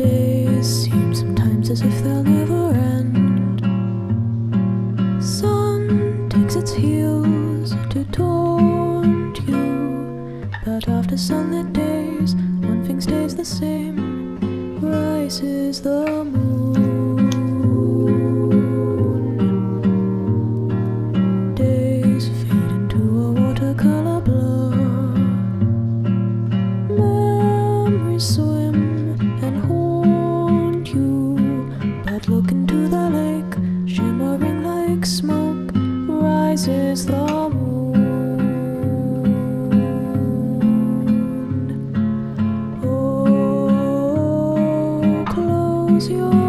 Days seem sometimes as if they'll never end. Sun takes its heels to taunt you, but after sunlit days, one thing stays the same: rises the moon. Days fade into a watercolor blur. Memories swim and haunt you, but look into the lake, shimmering like smoke, rises the moon. Oh, close your